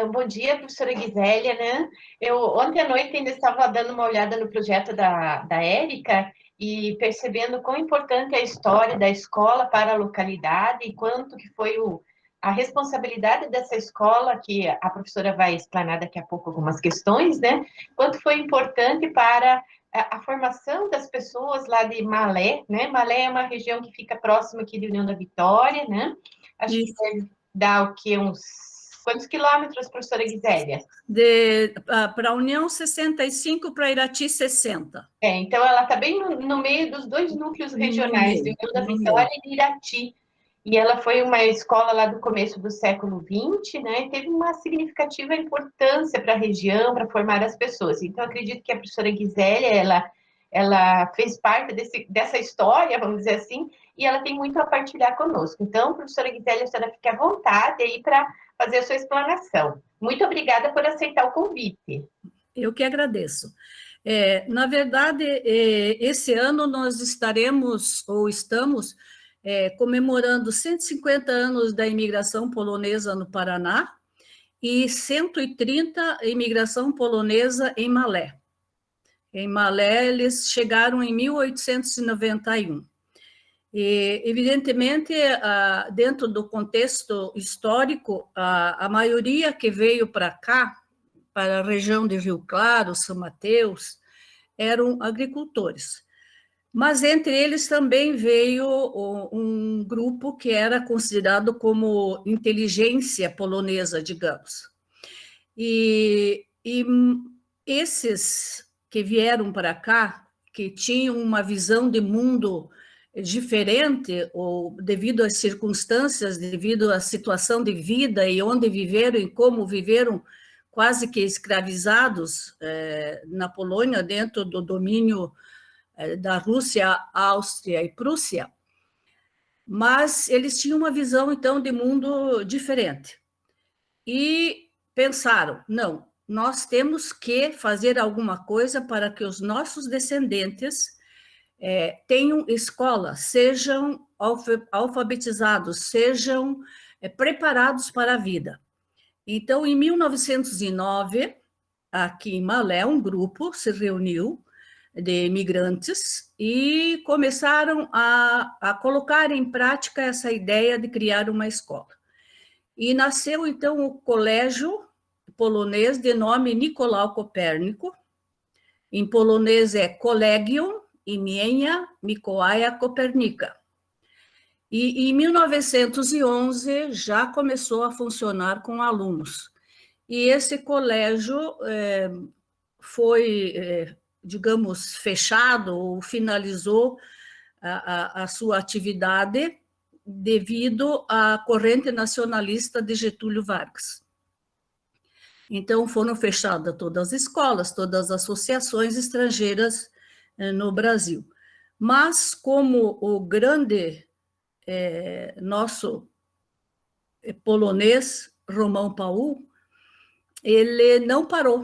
Então, bom dia, professora Gisélia, né? Eu ontem à noite ainda estava dando uma olhada no projeto da Érica e percebendo quão importante é a história da escola para a localidade e quanto que foi a responsabilidade dessa escola, que a professora vai explanar daqui a pouco algumas questões, né? Quanto foi importante para a formação das pessoas lá de Malé, né? Malé é uma região que fica próxima aqui de União da Vitória, né? Acho que deve dar o quê? Uns quantos quilômetros, professora Gisélia? Para a União, 65, para Irati, 60. Então ela está bem no meio dos dois núcleos regionais, de União da Vitória e de Irati. E ela foi uma escola lá do começo do século XX, né? E teve uma significativa importância para a região, para formar as pessoas. Então, acredito que a professora Gisélia, ela fez parte dessa história, vamos dizer assim, e ela tem muito a partilhar conosco. Então, professora Gisélia, a senhora fique à vontade aí para fazer a sua explanação. Muito obrigada por aceitar o convite. Eu que agradeço. Na verdade, esse ano nós estaremos, ou estamos, comemorando 150 anos da imigração polonesa no Paraná e 130 imigração polonesa em Malé. Em Malé, eles chegaram em 1891. E, evidentemente, dentro do contexto histórico, a maioria que veio para cá, para a região de Rio Claro, São Mateus, eram agricultores. Mas entre eles também veio um grupo que era considerado como inteligência polonesa, digamos. E esses que vieram para cá, que tinham uma visão de mundo diferente, ou devido às circunstâncias, devido à situação de vida e onde viveram e como viveram, quase que escravizados na Polônia, dentro do domínio da Rússia, Áustria e Prússia, mas eles tinham uma visão, então, de mundo diferente. E pensaram, não, nós temos que fazer alguma coisa para que os nossos descendentes tenham escola, sejam alfabetizados, sejam preparados para a vida. Então, em 1909, aqui em Malé, um grupo se reuniu de imigrantes e começaram a colocar em prática essa ideia de criar uma escola. E nasceu, então, o colégio polonês de nome Nicolau Copérnico. Em polonês é Collegium imienia Mikołaja Kopernika. E em 1911 já começou a funcionar com alunos. E esse colégio foi, digamos, fechado ou finalizou a sua atividade devido à corrente nacionalista de Getúlio Vargas. Então, foram fechadas todas as escolas, todas as associações estrangeiras no Brasil. Mas, como o grande nosso polonês, Romão Paul, ele não parou.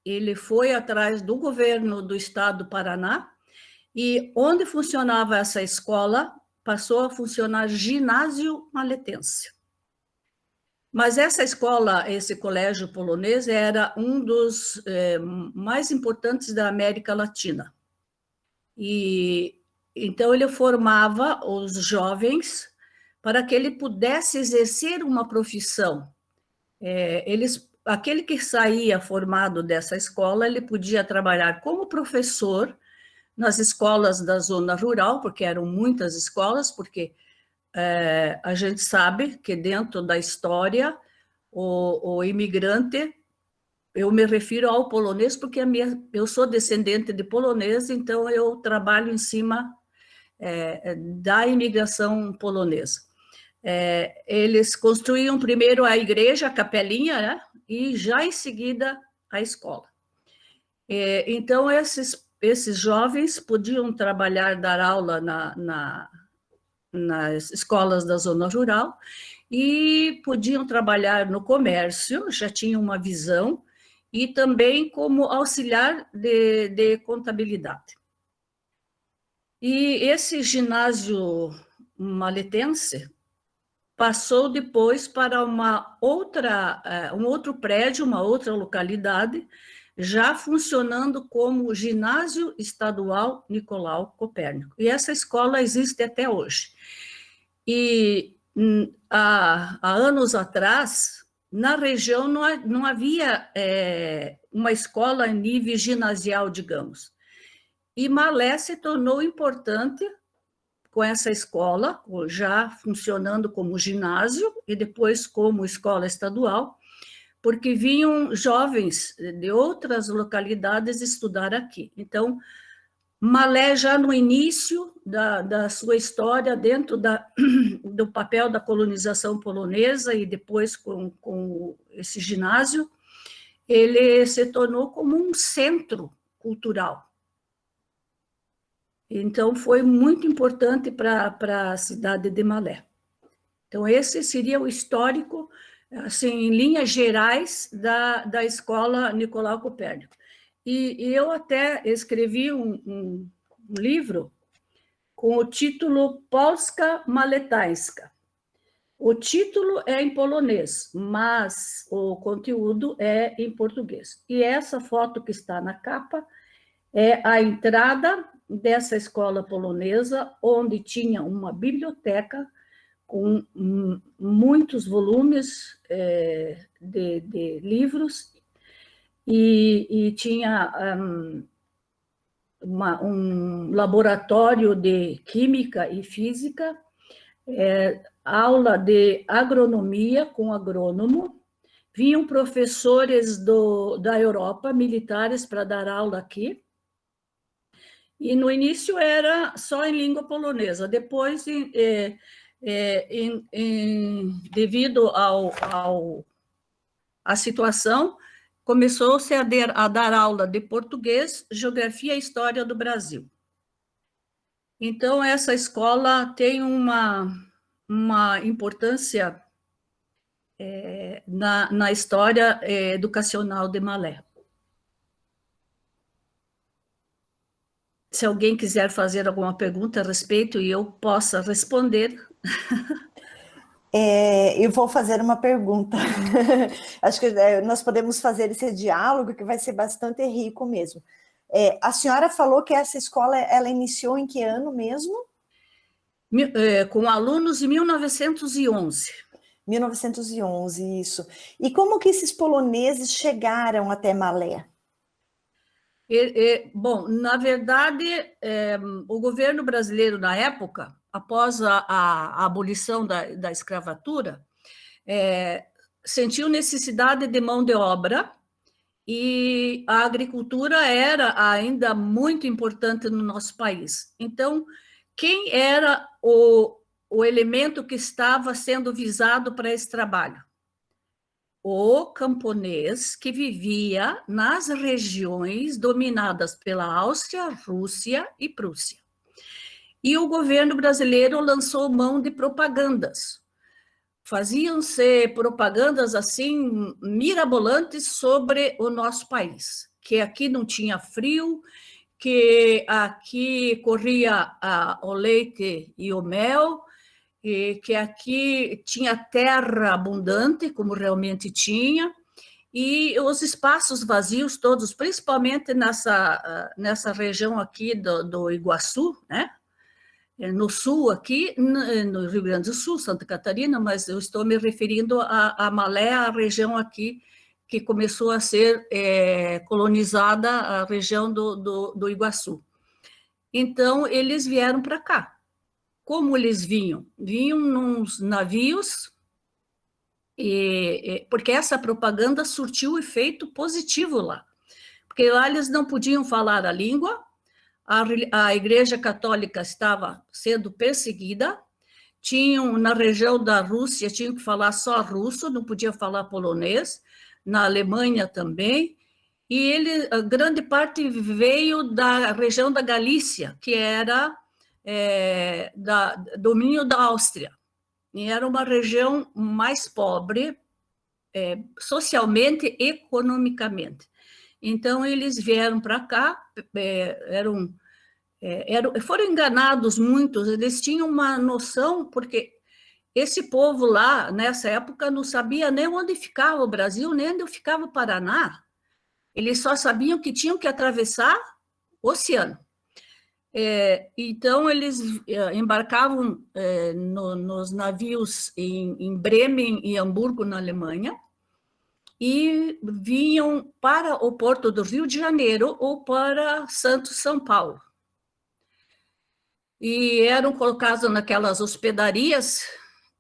Ele foi atrás do governo do estado do Paraná e onde funcionava essa escola, passou a funcionar ginásio maletense. Mas essa escola, esse colégio polonês, era um dos mais importantes da América Latina. E então ele formava os jovens para que ele pudesse exercer uma profissão. Aquele que saía formado dessa escola, ele podia trabalhar como professor nas escolas da zona rural, porque eram muitas escolas, porque a gente sabe que dentro da história o imigrante, eu me refiro ao polonês porque eu sou descendente de polonês, então eu trabalho em cima da imigração polonesa. Eles construíam primeiro a igreja, a capelinha, né? E já em seguida a escola. Então esses jovens podiam trabalhar, dar aula nas escolas da zona rural e podiam trabalhar no comércio, já tinham uma visão, e também como auxiliar de contabilidade. E esse ginásio maletense, passou depois para um outro prédio, uma outra localidade, já funcionando como Ginásio Estadual Nicolau Copérnico. E essa escola existe até hoje. E há anos atrás, na região não havia uma escola em nível ginasial, digamos. E Malé se tornou importante com essa escola, já funcionando como ginásio e depois como escola estadual, porque vinham jovens de outras localidades estudar aqui. Então, Malé, já no início da sua história, dentro do papel da colonização polonesa e depois com esse ginásio, ele se tornou como um centro cultural. Então, foi muito importante para a cidade de Malé. Então, esse seria o histórico, assim, em linhas gerais, da Escola Nicolau Copérnico. E eu até escrevi um livro com o título Polska Maletańska. O título é em polonês, mas o conteúdo é em português. E essa foto que está na capa é a entrada dessa escola polonesa, onde tinha uma biblioteca com muitos volumes de livros, e tinha um laboratório de química e física, aula de agronomia com agrônomo, vinham professores da Europa, militares, para dar aula aqui, e no início era só em língua polonesa, depois, devido à situação, começou-se a dar aula de português, geografia e história do Brasil. Então, essa escola tem uma importância na história educacional de Malé. Se alguém quiser fazer alguma pergunta a respeito e eu possa responder. Eu vou fazer uma pergunta. Acho que nós podemos fazer esse diálogo, que vai ser bastante rico mesmo. A senhora falou que essa escola, ela iniciou em que ano mesmo? Com alunos em 1911. 1911, isso. E como que esses poloneses chegaram até Malé? Bom, na verdade, o governo brasileiro, na época, após a abolição da escravatura, sentiu necessidade de mão de obra, e a agricultura era ainda muito importante no nosso país. Então, quem era o elemento que estava sendo visado para esse trabalho? O camponês que vivia nas regiões dominadas pela Áustria, Rússia e Prússia. E o governo brasileiro lançou mão de propagandas. Faziam-se propagandas assim mirabolantes sobre o nosso país, que aqui não tinha frio, que aqui corria o leite e o mel, e que aqui tinha terra abundante, como realmente tinha, e os espaços vazios todos, principalmente nessa região aqui do Iguaçu, né? No sul aqui, no Rio Grande do Sul, Santa Catarina, mas eu estou me referindo a Malé, a região aqui que começou a ser colonizada, a região do Iguaçu. Então, eles vieram para cá. Como eles vinham? Vinham nos navios, porque essa propaganda surtiu efeito positivo lá. Porque lá eles não podiam falar a língua, a Igreja Católica estava sendo perseguida, tinham, na região da Rússia, tinham que falar só russo, não podia falar polonês, na Alemanha também, e a grande parte veio da região da Galícia, que era domínio da Áustria, e era uma região mais pobre, socialmente e economicamente. Então, eles vieram para cá, foram enganados muitos, eles tinham uma noção, porque esse povo lá, nessa época, não sabia nem onde ficava o Brasil, nem onde ficava o Paraná. Eles só sabiam que tinham que atravessar o oceano. Então, eles embarcavam nos navios em Bremen e Hamburgo, na Alemanha, e vinham para o porto do Rio de Janeiro ou para Santos, São Paulo. E eram colocados naquelas hospedarias,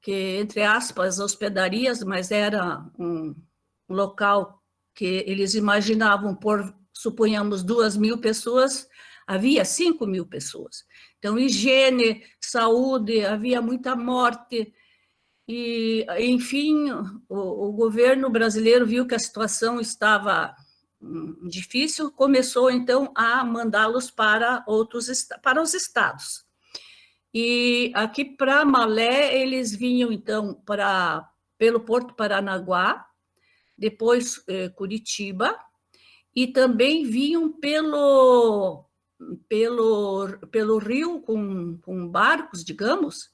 que, entre aspas, hospedarias, mas era um local que eles imaginavam por, suponhamos, 2.000 pessoas, havia 5.000 pessoas. Então, higiene, saúde, havia muita morte, e, enfim, o governo brasileiro viu que a situação estava difícil, começou, então, a mandá-los para os estados. E aqui para Malé, eles vinham, então, pelo Porto Paranaguá, depois Curitiba, e também vinham pelo rio com barcos, digamos,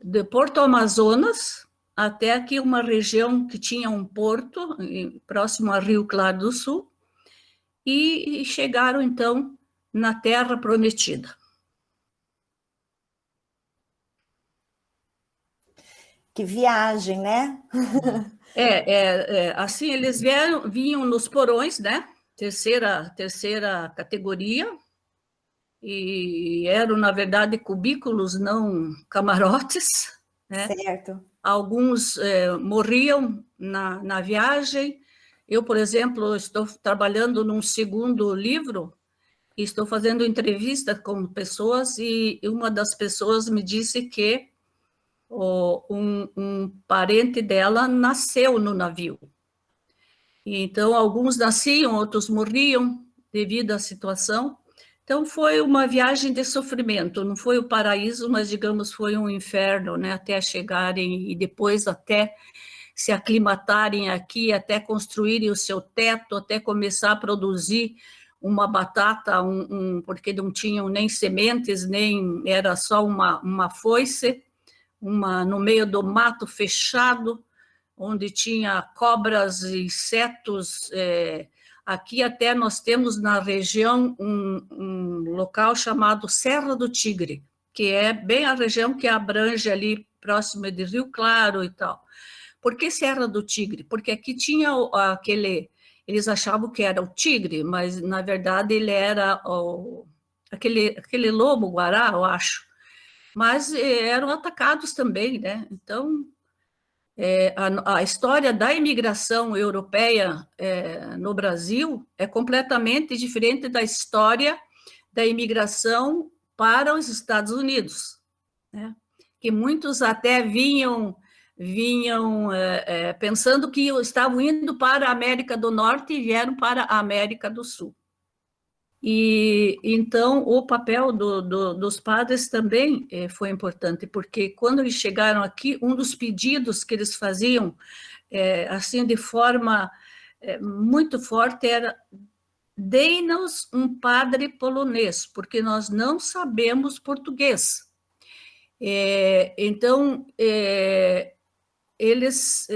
de Porto Amazonas até aqui uma região que tinha um porto, próximo a Rio Claro do Sul, e chegaram, então, na Terra Prometida. Que viagem, né? Assim, eles vinham nos porões, né? Terceira categoria, e eram, na verdade, cubículos, não camarotes, né? Certo. Alguns morriam na viagem. Eu, por exemplo, estou trabalhando num segundo livro, e estou fazendo entrevista com pessoas, e uma das pessoas me disse que um parente dela nasceu no navio. Então, alguns nasciam, outros morriam devido à situação. Então, foi uma viagem de sofrimento, não foi o paraíso, mas, digamos, foi um inferno, né? Até chegarem e depois até se aclimatarem aqui, até construírem o seu teto, até começar a produzir uma batata, porque não tinham nem sementes, nem era só uma foice, no meio do mato fechado, onde tinha cobras, insetos. Aqui até nós temos na região um local chamado Serra do Tigre, que é bem a região que abrange ali próximo de Rio Claro e tal. Por que Serra do Tigre? Porque aqui tinha eles achavam que era o tigre, mas na verdade ele era aquele lobo-guará, eu acho. Mas eram atacados também, né? Então, a história da imigração europeia no Brasil é completamente diferente da história da imigração para os Estados Unidos, né? Que muitos até vinham pensando que estavam indo para a América do Norte e vieram para a América do Sul. E então o papel dos padres também foi importante, porque quando eles chegaram aqui, um dos pedidos que eles faziam, assim de forma muito forte, era: dê-nos um padre polonês, porque nós não sabemos português. Então eles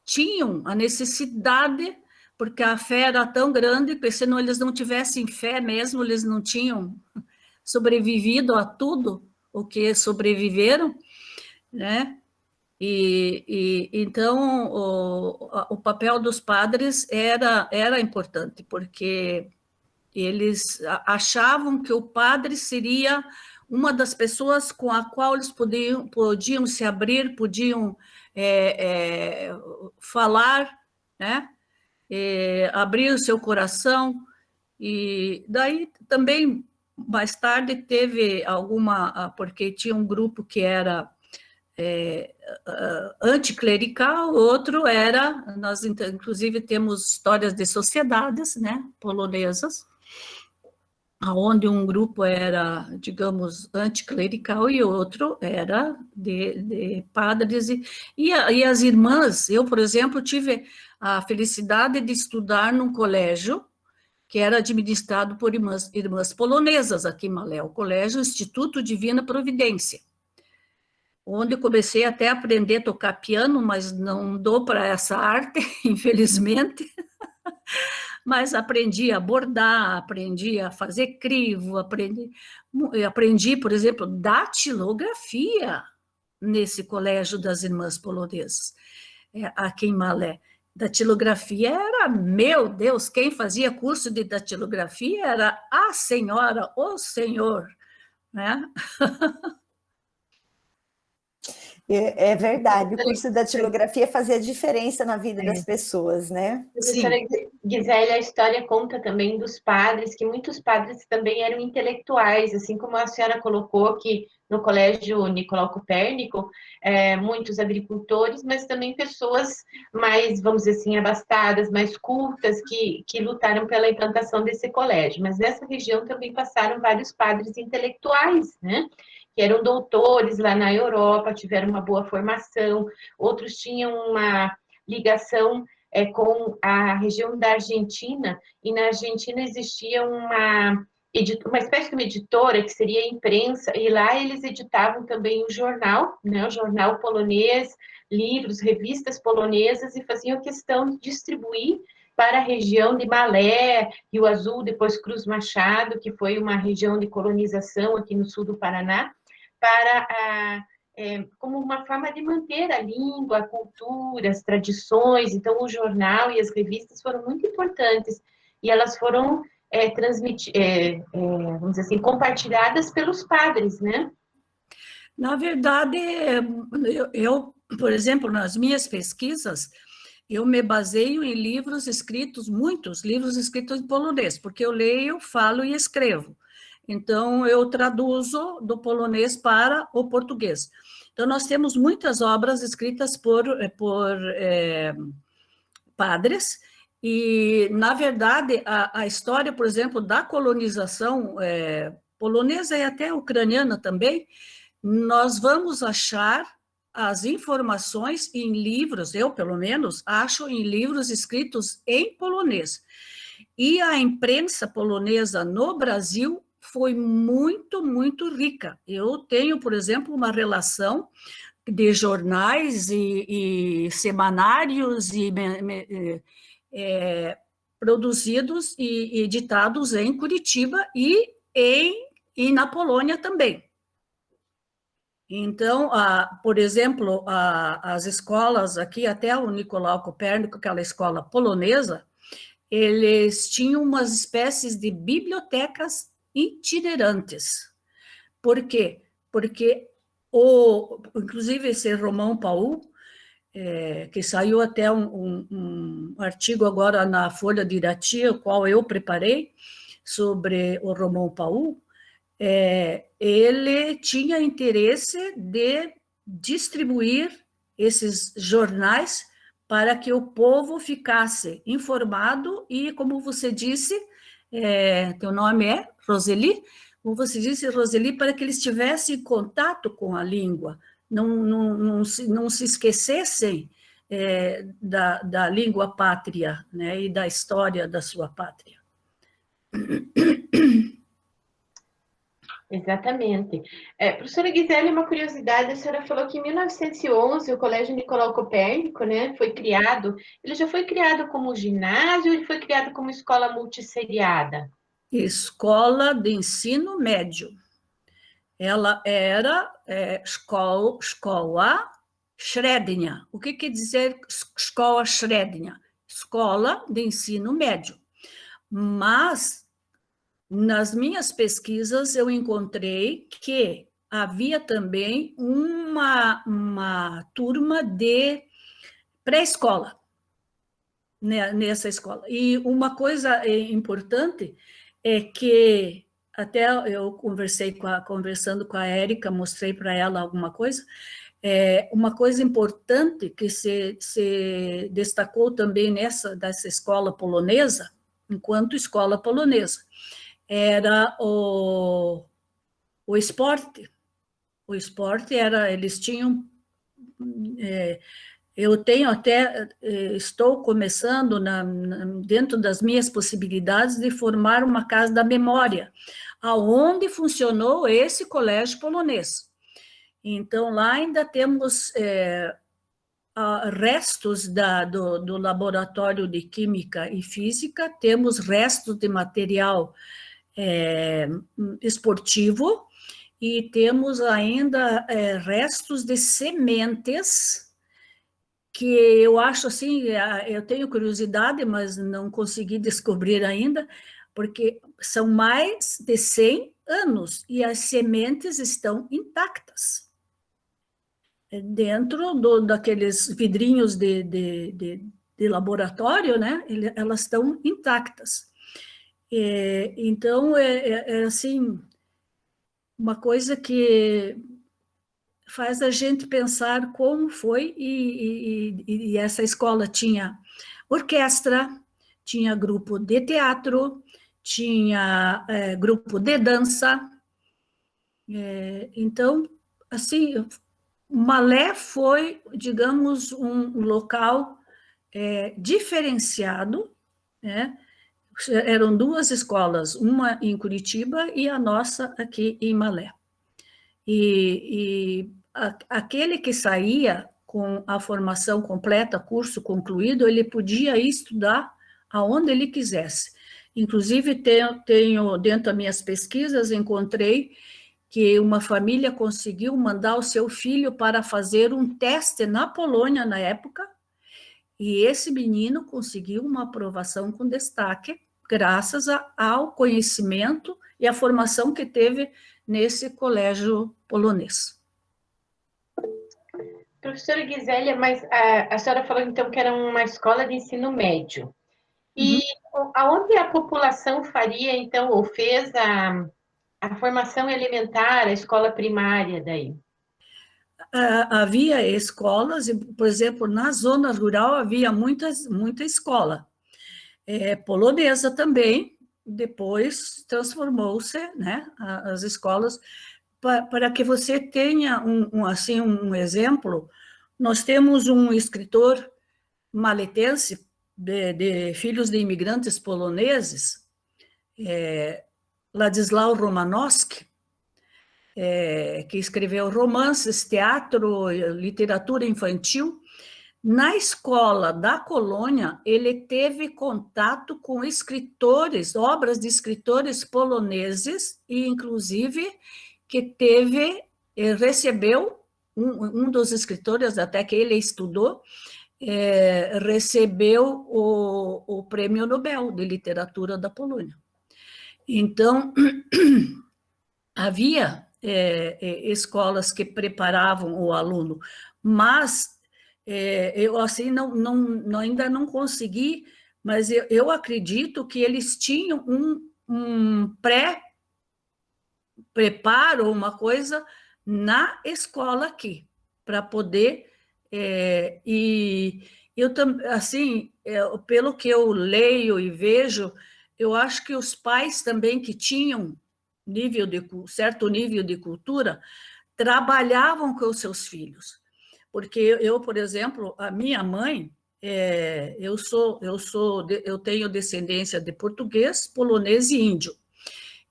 tinham a necessidade, porque a fé era tão grande que, se eles não tivessem fé mesmo, eles não tinham sobrevivido a tudo o que sobreviveram, né? Então, o papel dos padres era importante, porque eles achavam que o padre seria uma das pessoas com a qual eles podiam se abrir, podiam falar, né? Abrir o seu coração. E daí também, mais tarde, teve porque tinha um grupo que era anticlerical, outro nós inclusive temos histórias de sociedades, né, polonesas, onde um grupo era, digamos, anticlerical e outro era de padres. E as irmãs, eu, por exemplo, tive a felicidade de estudar num colégio que era administrado por irmãs polonesas aqui em Malé, o Colégio Instituto Divina Providência. onde comecei até a aprender a tocar piano, mas não dou para essa arte, infelizmente. Mas aprendi a bordar, aprendi a fazer crivo, aprendi, por exemplo, datilografia nesse colégio das irmãs polonesas, aqui em Malé. Datilografia era, meu Deus, quem fazia curso de datilografia era a senhora, o senhor, né? É verdade, o curso da datilografia fazia diferença na vida das pessoas, né? Professora Gisele, a história conta também dos padres, que muitos padres também eram intelectuais, assim como a senhora colocou que no Colégio Nicolau Copérnico, muitos agricultores, mas também pessoas mais, vamos dizer assim, abastadas, mais cultas, que lutaram pela implantação desse colégio. Mas nessa região também passaram vários padres intelectuais, né? Que eram doutores lá na Europa, tiveram uma boa formação, outros tinham uma ligação com a região da Argentina, e na Argentina existia uma espécie de uma editora, que seria a imprensa, e lá eles editavam também o jornal, né, o jornal polonês, livros, revistas polonesas, e faziam questão de distribuir para a região de Malé, Rio Azul, depois Cruz Machado, que foi uma região de colonização aqui no sul do Paraná, para como uma forma de manter a língua, a cultura, as tradições. Então, o jornal e as revistas foram muito importantes, e elas foram vamos dizer assim, compartilhadas pelos padres, né? Na verdade, eu, por exemplo, nas minhas pesquisas, eu me baseio em livros escritos, muitos livros escritos em polonês, porque eu leio, falo e escrevo. Então, eu traduzo do polonês para o português. Então, nós temos muitas obras escritas por padres, e, na verdade, a história, por exemplo, da colonização polonesa e até ucraniana também, nós vamos achar as informações em livros, eu, pelo menos, acho em livros escritos em polonês. E a imprensa polonesa no Brasil foi muito, muito rica. Eu tenho, por exemplo, uma relação de jornais e semanários produzidos e editados em Curitiba e na Polônia também. Então, por exemplo, as escolas aqui, até o Nicolau Copérnico, aquela escola polonesa, eles tinham umas espécies de bibliotecas itinerantes. Por quê? Porque, inclusive, esse Romão Paul, que saiu até um artigo agora na Folha de Irati, o qual eu preparei, sobre o Romão Paul, ele tinha interesse de distribuir esses jornais para que o povo ficasse informado e, como você disse, teu nome é Roseli, como você disse, Roseli, para que eles tivessem contato com a língua, não se esquecessem da língua pátria, né, e da história da sua pátria. Exatamente. Professora Gisele, uma curiosidade, a senhora falou que em 1911 o Colégio Nicolau Copérnico, né, foi criado. Ele já foi criado como ginásio ou ele foi criado como escola multisseriada? Escola de ensino médio. Ela era escola średnia. O que quer dizer escola średnia? Escola de ensino médio. Mas nas minhas pesquisas, eu encontrei que havia também uma turma de pré-escola nessa escola. E uma coisa importante é que, até eu conversando com a Érica, mostrei para ela alguma coisa, uma coisa importante que se destacou também dessa escola polonesa, enquanto escola polonesa, era o esporte. O esporte eles tinham... eu tenho até, estou começando, dentro das minhas possibilidades, de formar uma casa da memória, aonde funcionou esse colégio polonês. Então, lá ainda temos restos do laboratório de Química e Física, temos restos de material esportivo, e temos ainda restos de sementes, que eu acho assim, eu tenho curiosidade, mas não consegui descobrir ainda, porque são mais de 100 anos, e as sementes estão intactas dentro daqueles vidrinhos de laboratório, né? Elas estão intactas. Então, assim, uma coisa que faz a gente pensar como foi, e essa escola tinha orquestra, tinha grupo de teatro, tinha grupo de dança. Então, assim, Malé foi, digamos, um local diferenciado, né? Eram duas escolas, uma em Curitiba e a nossa aqui em Malé. E aquele que saía com a formação completa, curso concluído, ele podia estudar aonde ele quisesse. Inclusive, tenho dentro das minhas pesquisas, encontrei que uma família conseguiu mandar o seu filho para fazer um teste na Polônia, na época, e esse menino conseguiu uma aprovação com destaque, graças ao conhecimento e à formação que teve nesse colégio polonês. Professora Gisélia, mas a senhora falou então que era uma escola de ensino médio. E aonde a população faria, então, ou fez a formação elementar, a escola primária daí? Havia escolas, por exemplo, na zona rural havia muita escola. Polonesa também, depois transformou-se, né, as escolas, para que você tenha assim, um exemplo. Nós temos um escritor maletense, de filhos de imigrantes poloneses, Ladislau Romanowski, que escreveu romances, teatro, literatura infantil. Na escola da colônia, ele teve contato com escritores, obras de escritores poloneses, e inclusive que recebeu, um dos escritores, até que ele estudou, recebeu o Prêmio Nobel de Literatura da Polônia. Então, havia escolas que preparavam o aluno, mas eu assim ainda não consegui, mas eu acredito que eles tinham um pré-preparo, uma coisa na escola aqui, para poder e eu também, assim, pelo que eu leio e vejo, eu acho que os pais também que tinham certo nível de cultura trabalhavam com os seus filhos, porque eu, por exemplo, a minha mãe, eu tenho descendência de português, polonês e índio.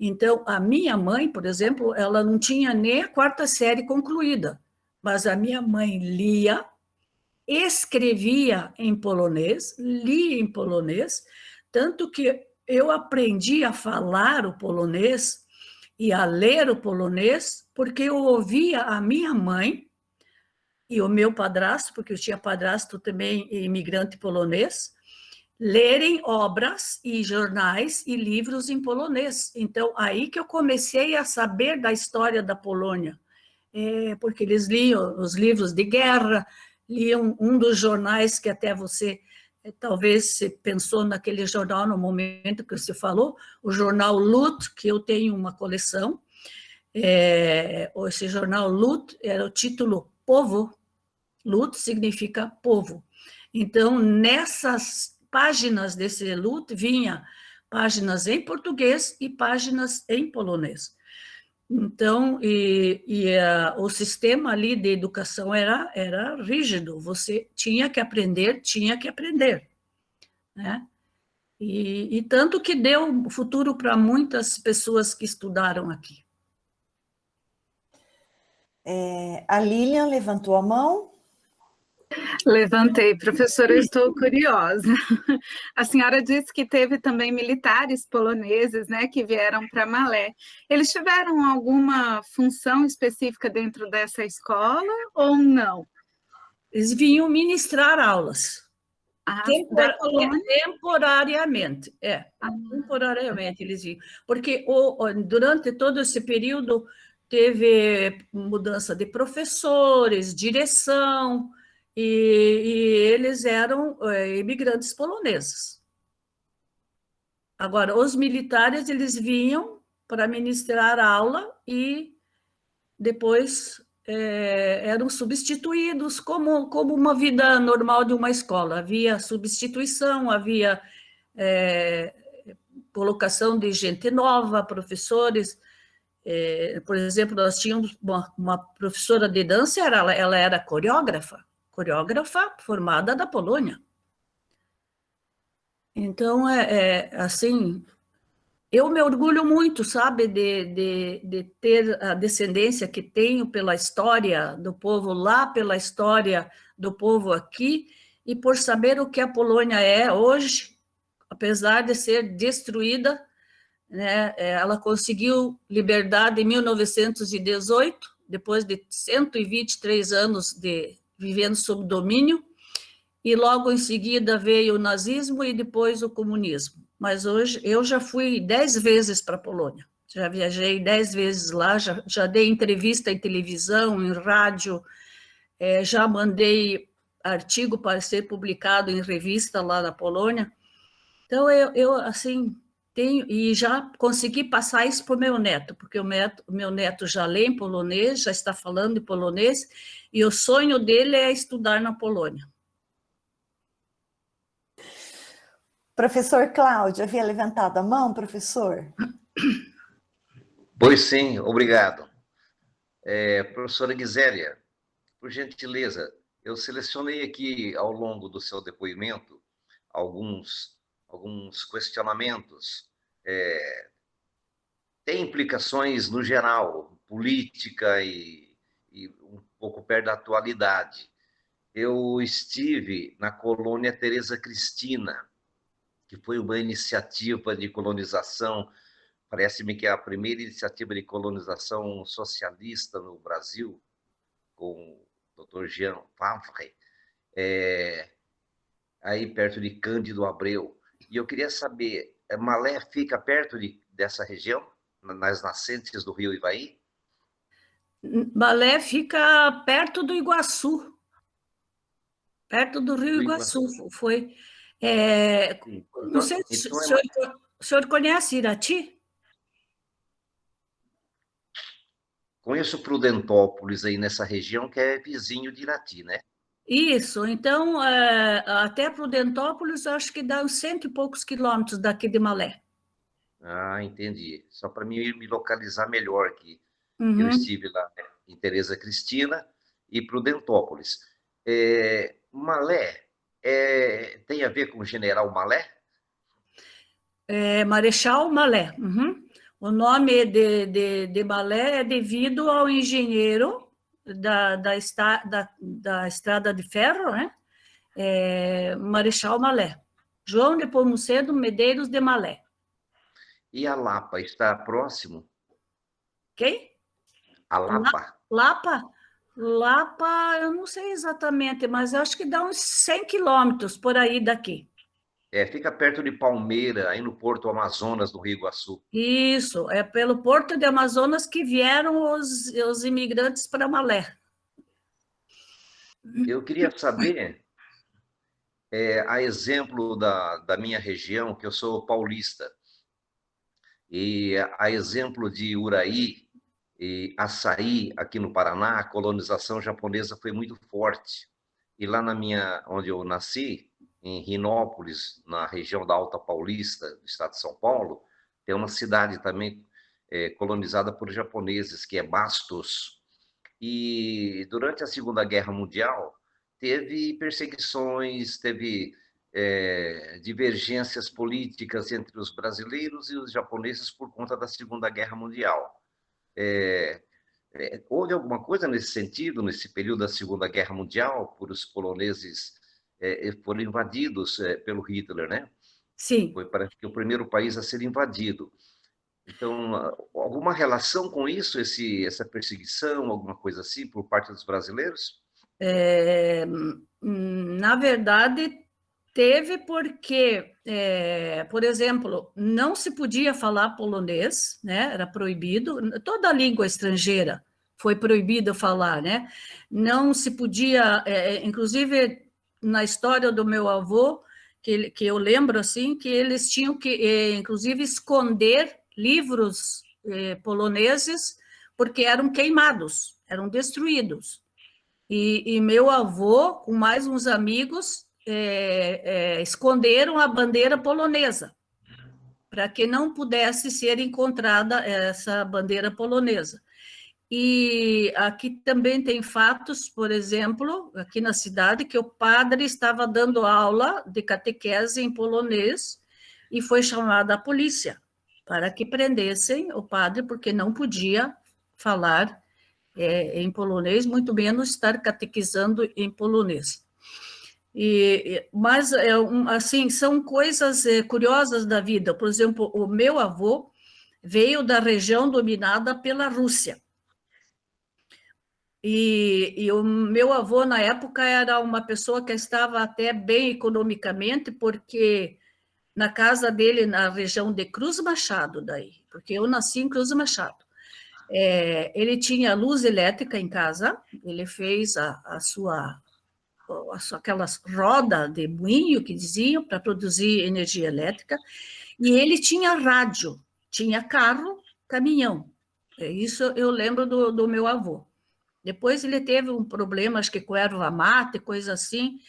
Então, a minha mãe, por exemplo, ela não tinha nem a 4ª série concluída, mas a minha mãe lia, escrevia em polonês, lia em polonês, tanto que eu aprendi a falar o polonês e a ler o polonês, porque eu ouvia a minha mãe e o meu padrasto, porque eu tinha padrasto também imigrante polonês, lerem obras e jornais e livros em polonês. Então, aí que eu comecei a saber da história da Polônia, porque eles liam os livros de guerra, liam um dos jornais que até você, talvez você pensou naquele jornal no momento que você falou, o jornal Lud, que eu tenho uma coleção. Esse jornal Lud era o título Povo. Lud significa povo. Então, nessas páginas desse Lud, vinha páginas em português e páginas em polonês. Então, o sistema ali de educação era rígido, você tinha que aprender, né? E tanto que deu futuro para muitas pessoas que estudaram aqui. A Lilian levantou a mão. Levantei, professora, eu estou curiosa. A senhora disse que teve também militares poloneses, né, que vieram para Malé. Eles tiveram alguma função específica dentro dessa escola ou não? Eles vinham ministrar aulas. Da Polônia? Temporariamente, temporariamente eles vinham. Porque durante todo esse período teve mudança de professores, direção, e eles eram imigrantes poloneses. Agora, os militares, eles vinham para ministrar aula e depois eram substituídos como uma vida normal de uma escola. Havia substituição, havia colocação de gente nova, professores. Por exemplo, nós tínhamos uma professora de dança, ela era coreógrafa formada da Polônia. Então, assim, eu me orgulho muito, sabe, de ter a descendência que tenho pela história do povo lá, pela história do povo aqui, e por saber o que a Polônia é hoje, apesar de ser destruída, né, ela conseguiu liberdade em 1918, depois de 123 anos vivendo sob domínio, e logo em seguida veio o nazismo e depois o comunismo. Mas hoje eu já fui 10 vezes para a Polônia, já viajei 10 vezes lá, já dei entrevista em televisão, em rádio, já mandei artigo para ser publicado em revista lá na Polônia. Então, eu assim, tenho, e já consegui passar isso para o meu neto, porque o meu neto já lê em polonês, já está falando em polonês, e o sonho dele é estudar na Polônia. Professor Cláudio, havia levantado a mão, professor? Pois sim, obrigado. Professora Gisélia, por gentileza, eu selecionei aqui ao longo do seu depoimento alguns questionamentos. Tem implicações no geral, política e um pouco perto da atualidade. Eu estive na colônia Teresa Cristina, que foi uma iniciativa de colonização, parece-me que é a primeira iniciativa de colonização socialista no Brasil, com o Dr. Jean Favre, aí perto de Cândido Abreu. E eu queria saber, Malé fica perto dessa região, nas nascentes do rio Ivaí? Malé fica perto do Iguaçu, perto do Rio Iguaçu. Foi. Não sei se o senhor conhece Irati? Conheço Prudentópolis aí nessa região, que é vizinho de Irati, né? Isso, então, até Prudentópolis, acho que dá uns 100 e poucos quilômetros daqui de Malé. Ah, entendi. Só para me localizar melhor aqui. Uhum. Eu estive lá em Teresa Cristina e Prudentópolis. Malé tem a ver com o General Malé? Marechal Malé. Uhum. O nome de Malé é devido ao engenheiro da estrada de ferro, né? Marechal Malé. João Nepomuceno Medeiros de Malé. E a Lapa está próximo? Quem? A Lapa. Lapa, eu não sei exatamente, mas eu acho que dá uns 100 quilômetros por aí daqui. Fica perto de Palmeira, aí no Porto Amazonas, do Rio Iguaçu. Isso, é pelo Porto de Amazonas que vieram os imigrantes para Malé. Eu queria saber, a exemplo da minha região, que eu sou paulista, e a exemplo de Uraí e Açaí, aqui no Paraná, a colonização japonesa foi muito forte. E lá onde eu nasci, em Rinópolis, na região da Alta Paulista, do estado de São Paulo, tem uma cidade também colonizada por japoneses, que é Bastos. E durante a Segunda Guerra Mundial, teve perseguições, teve divergências políticas entre os brasileiros e os japoneses por conta da Segunda Guerra Mundial. houve alguma coisa nesse sentido, nesse período da Segunda Guerra Mundial, por os poloneses foram invadidos pelo Hitler, né? Sim. Foi, parece que, o primeiro país a ser invadido. Então, alguma relação com isso, essa perseguição, alguma coisa assim, por parte dos brasileiros? Na verdade, teve porque, por exemplo, não se podia falar polonês, né? Era proibido, toda a língua estrangeira foi proibido falar, né? Não se podia, inclusive na história do meu avô, que eu lembro assim, que eles tinham que, inclusive, esconder livros poloneses, porque eram queimados, eram destruídos. E meu avô, com mais uns amigos, esconderam a bandeira polonesa, para que não pudesse ser encontrada essa bandeira polonesa. E aqui também tem fatos, por exemplo, aqui na cidade, que o padre estava dando aula de catequese em polonês e foi chamada a polícia para que prendessem o padre, porque não podia falar em polonês, muito menos estar catequizando em polonês. Mas, assim, são coisas curiosas da vida. Por exemplo, o meu avô veio da região dominada pela Rússia. E o meu avô, na época, era uma pessoa que estava até bem economicamente, porque na casa dele, na região de Cruz Machado, daí, porque eu nasci em Cruz Machado, ele tinha luz elétrica em casa, ele fez aquelas rodas de moinho que diziam para produzir energia elétrica, e ele tinha rádio, tinha carro, caminhão. Isso eu lembro do meu avô. Depois ele teve um problema, acho que com erva mate, coisa assim,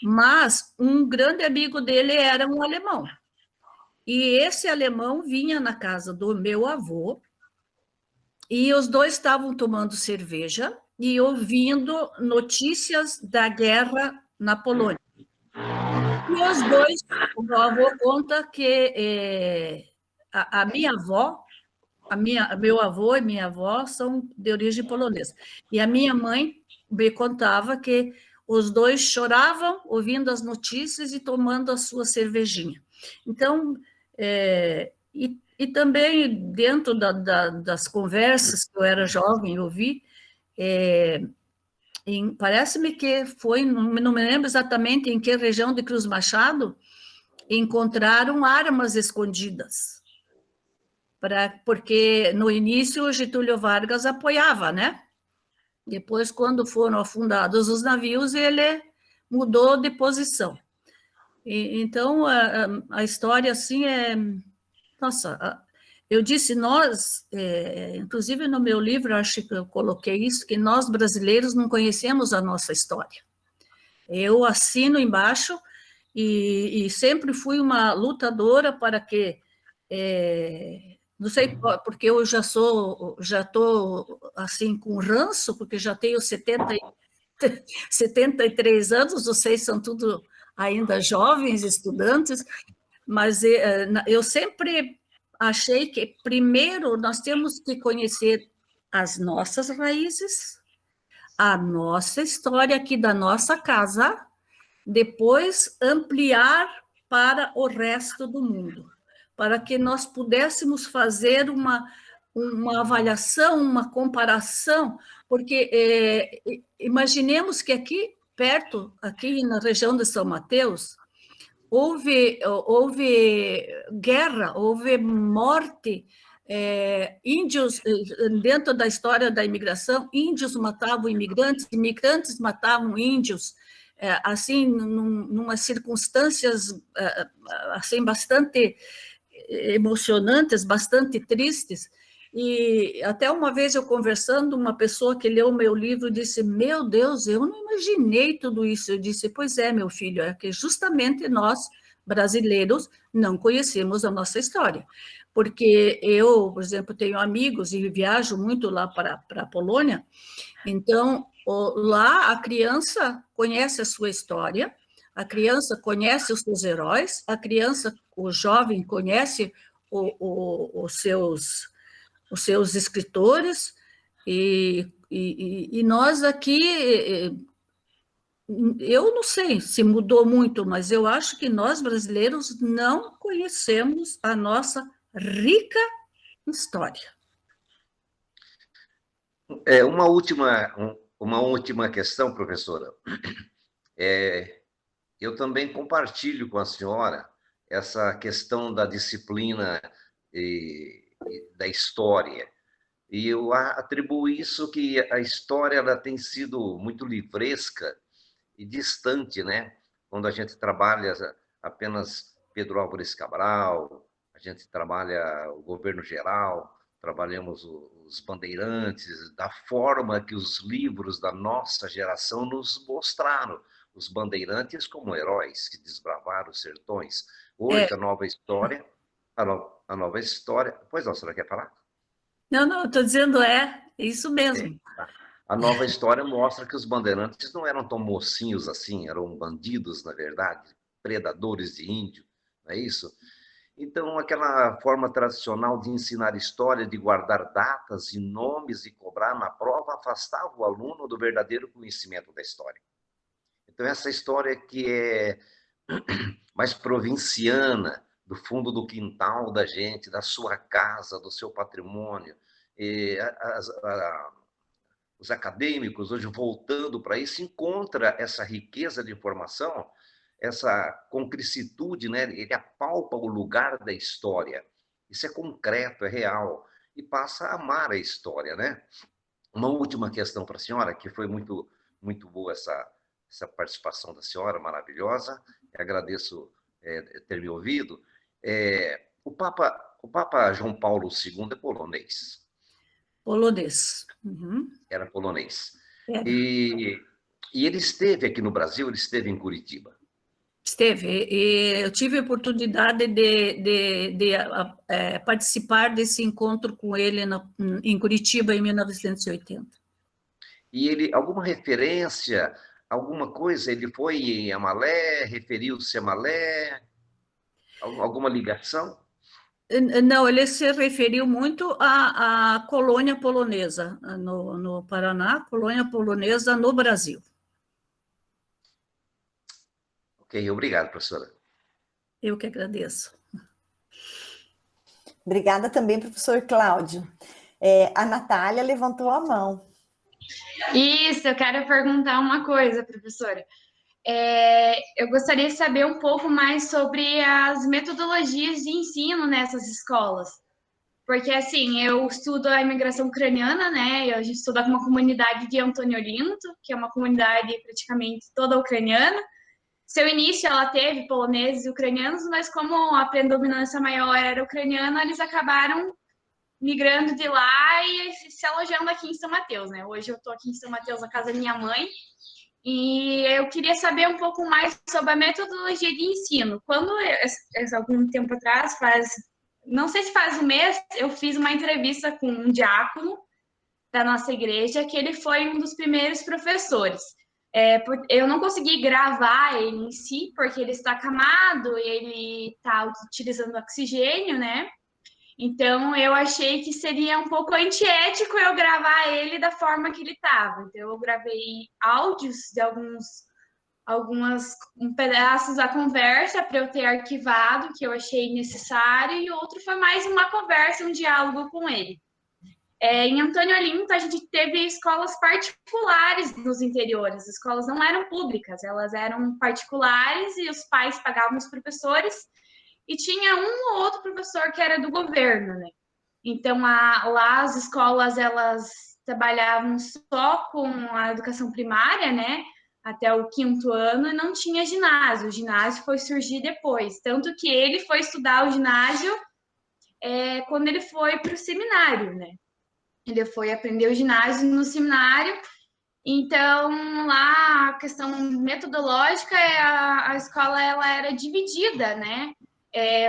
mas um grande amigo dele era um alemão. E esse alemão vinha na casa do meu avô, e os dois estavam tomando cerveja e ouvindo notícias da guerra na Polônia. E os dois, o meu avô conta que a minha avó, meu avô e minha avó são de origem polonesa. E a minha mãe me contava que os dois choravam ouvindo as notícias e tomando a sua cervejinha. Então, e também dentro das conversas que eu era jovem, eu vi, parece-me que foi, não me lembro exatamente em que região de Cruz Machado, encontraram armas escondidas. Porque no início o Getúlio Vargas apoiava, né? Depois, quando foram afundados os navios, ele mudou de posição. Então, a história, assim, Nossa, eu disse nós, inclusive no meu livro, acho que eu coloquei isso, que nós brasileiros não conhecemos a nossa história. Eu assino embaixo e sempre fui uma lutadora para que... não sei, porque eu já estou assim com ranço, porque já tenho 73 anos, vocês são tudo ainda jovens, estudantes, mas eu sempre achei que primeiro nós temos que conhecer as nossas raízes, a nossa história aqui da nossa casa, depois ampliar para o resto do mundo, para que nós pudéssemos fazer uma avaliação, uma comparação, porque imaginemos que aqui perto, aqui na região de São Mateus, houve guerra, houve morte, índios, dentro da história da imigração, índios matavam imigrantes, imigrantes matavam índios, assim, numas circunstâncias assim, bastante emocionantes, bastante tristes. E até uma vez eu conversando, uma pessoa que leu o meu livro disse, meu Deus, eu não imaginei tudo isso. Eu disse, pois é, meu filho, é que justamente nós, brasileiros, não conhecemos a nossa história. Porque eu, por exemplo, tenho amigos e viajo muito lá para a Polônia, então, lá a criança conhece a sua história, a criança conhece os seus heróis, a criança, o jovem conhece os seus escritores, E nós aqui, eu não sei se mudou muito, mas eu acho que nós brasileiros não conhecemos a nossa rica história. Uma última questão, professora. Eu também compartilho com a senhora essa questão da disciplina da história. E eu atribuo isso que a história ela tem sido muito livresca e distante, né? Quando a gente trabalha apenas Pedro Álvares Cabral, a gente trabalha o governo geral, trabalhamos os bandeirantes, da forma que os livros da nossa geração nos mostraram, os bandeirantes como heróis que desbravaram os sertões. Hoje, a nova história... A nova história... Pois não, você quer falar? Não, estou dizendo isso mesmo. A nova história mostra que os bandeirantes não eram tão mocinhos assim, eram bandidos, na verdade, predadores de índio, não é isso? Então, aquela forma tradicional de ensinar história, de guardar datas e nomes e cobrar na prova, afastava o aluno do verdadeiro conhecimento da história. Então, essa história que é mais provinciana, do fundo do quintal da gente, da sua casa, do seu patrimônio, os acadêmicos, hoje voltando para isso, encontra essa riqueza de informação, essa concretude, né? Ele apalpa o lugar da história. Isso é concreto, é real. E passa a amar a história, né? Uma última questão para a senhora, que foi muito, muito boa essa participação da senhora, maravilhosa. Eu agradeço ter me ouvido. O Papa João Paulo II é polonês. Polonês. Uhum. Era polonês. E ele esteve aqui no Brasil, ele esteve em Curitiba. Esteve. E eu tive a oportunidade de participar desse encontro com ele em Curitiba, em 1980. E ele, alguma referência, alguma coisa, ele foi em Amalé, referiu-se a Amalé, alguma ligação? Não, ele se referiu muito à colônia polonesa no Paraná, colônia polonesa no Brasil. Ok, obrigado, professora. Eu que agradeço. Obrigada também, professor Cláudio. A Natália levantou a mão. Isso, eu quero perguntar uma coisa, professora. Eu gostaria de saber um pouco mais sobre as metodologias de ensino nessas escolas. Porque, assim, eu estudo a imigração ucraniana, né? A gente estuda com uma comunidade de Antônio Olinto, que é uma comunidade praticamente toda ucraniana. Seu início, ela teve poloneses e ucranianos, mas como a predominância maior era ucraniana, eles acabaram migrando de lá e se alojando aqui em São Mateus, né? Hoje eu estou aqui em São Mateus, na casa da minha mãe, e eu queria saber um pouco mais sobre a metodologia de ensino. Quando, algum tempo atrás, não sei se faz um mês, eu fiz uma entrevista com um diácono da nossa igreja, que ele foi um dos primeiros professores. Eu não consegui gravar ele em si, porque ele está acamado, ele está utilizando oxigênio, né? Então, eu achei que seria um pouco antiético eu gravar ele da forma que ele estava. Então, eu gravei áudios de alguns pedaços da conversa para eu ter arquivado, que eu achei necessário, e outro foi mais uma conversa, um diálogo com ele. Em Antônio Olinto, a gente teve escolas particulares nos interiores. As escolas não eram públicas, elas eram particulares e os pais pagavam os professores. E tinha um ou outro professor que era do governo, né? Então, lá as escolas, elas trabalhavam só com a educação primária, né? Até o 5º ano, e não tinha ginásio. O ginásio foi surgir depois. Tanto que ele foi estudar o ginásio quando ele foi para o seminário, né? Ele foi aprender o ginásio no seminário. Então, lá, a questão metodológica, a escola ela era dividida, né?